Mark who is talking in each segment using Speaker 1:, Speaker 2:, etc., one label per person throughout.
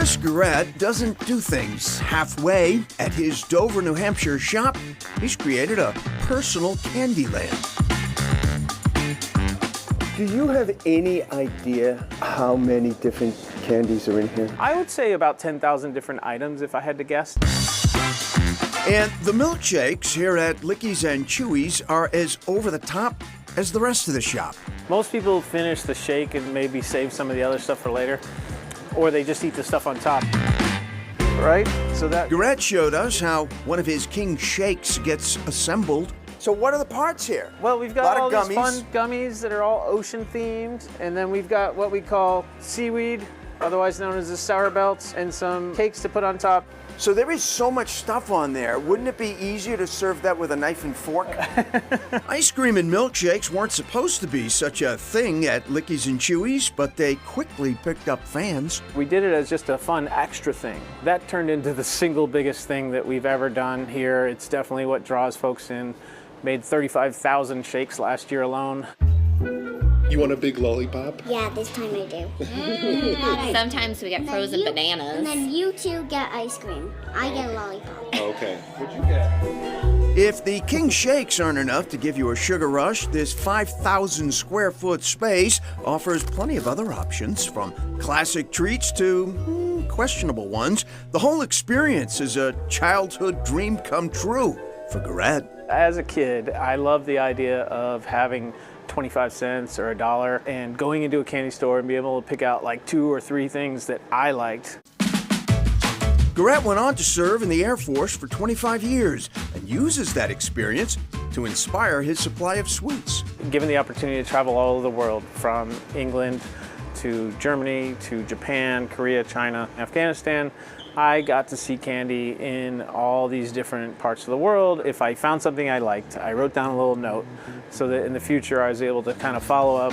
Speaker 1: Chris Garrett doesn't do things halfway. At his Dover, New Hampshire shop, he's created a personal candy land.
Speaker 2: Do you have any idea how many different candies are in here?
Speaker 3: I would say about 10,000 different items if I had to guess.
Speaker 1: And the milkshakes here at Lickies and Chewies are as over the top as the rest of the shop.
Speaker 3: Most people finish the shake and maybe save some of the other stuff for later, or they just eat the stuff on top. Right? So that
Speaker 1: Garrett showed us how one of his king shakes gets assembled.
Speaker 2: So what are the parts here?
Speaker 3: Well, we've got
Speaker 2: A lot
Speaker 3: all
Speaker 2: of
Speaker 3: these fun gummies that are all ocean themed, and then we've got what we call seaweed, otherwise known as the sour belts, and some cakes to put on top.
Speaker 2: So there is so much stuff on there. Wouldn't it be easier to serve that with a knife and fork?
Speaker 1: Ice cream and milkshakes weren't supposed to be such a thing at Lickies and Chewies, but they quickly picked up fans.
Speaker 3: We did it as just a fun extra thing. That turned into the single biggest thing that we've ever done here. It's definitely what draws folks in. Made 35,000 shakes last year alone.
Speaker 4: You want a big lollipop?
Speaker 5: Yeah, this time I do.
Speaker 6: Sometimes we get frozen bananas.
Speaker 5: And then you two get ice cream. I get a lollipop.
Speaker 4: Okay. What'd you get?
Speaker 1: If the king shakes aren't enough to give you a sugar rush, this 5,000 square foot space offers plenty of other options, from classic treats to questionable ones. The whole experience is a childhood dream come true for Garrett.
Speaker 3: As a kid, I loved the idea of having 25 cents or $1 and going into a candy store and be able to pick out like 2 or 3 things that I liked.
Speaker 1: Garrett went on to serve in the Air Force for 25 years and uses that experience to inspire his supply of sweets.
Speaker 3: Given the opportunity to travel all over the world, from England to Germany to Japan, Korea, China, Afghanistan, I got to see candy in all these different parts of the world. If I found something I liked, I wrote down a little note so that in the future I was able to kind of follow up.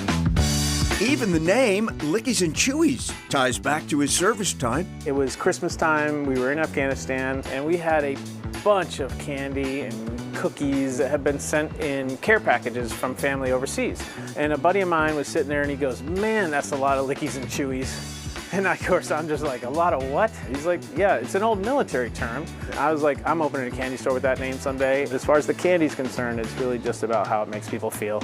Speaker 1: Even the name, Lickies and Chewies, ties back to his service time.
Speaker 3: It was Christmas time, we were in Afghanistan, and we had a bunch of candy and cookies that had been sent in care packages from family overseas. And a buddy of mine was sitting there and he goes, "Man, that's a lot of Lickies and Chewies." And of course, I'm just like, "A lot of what?" He's like, "Yeah, it's an old military term." I was like, "I'm opening a candy store with that name someday." As far as the candy's concerned, it's really just about how it makes people feel.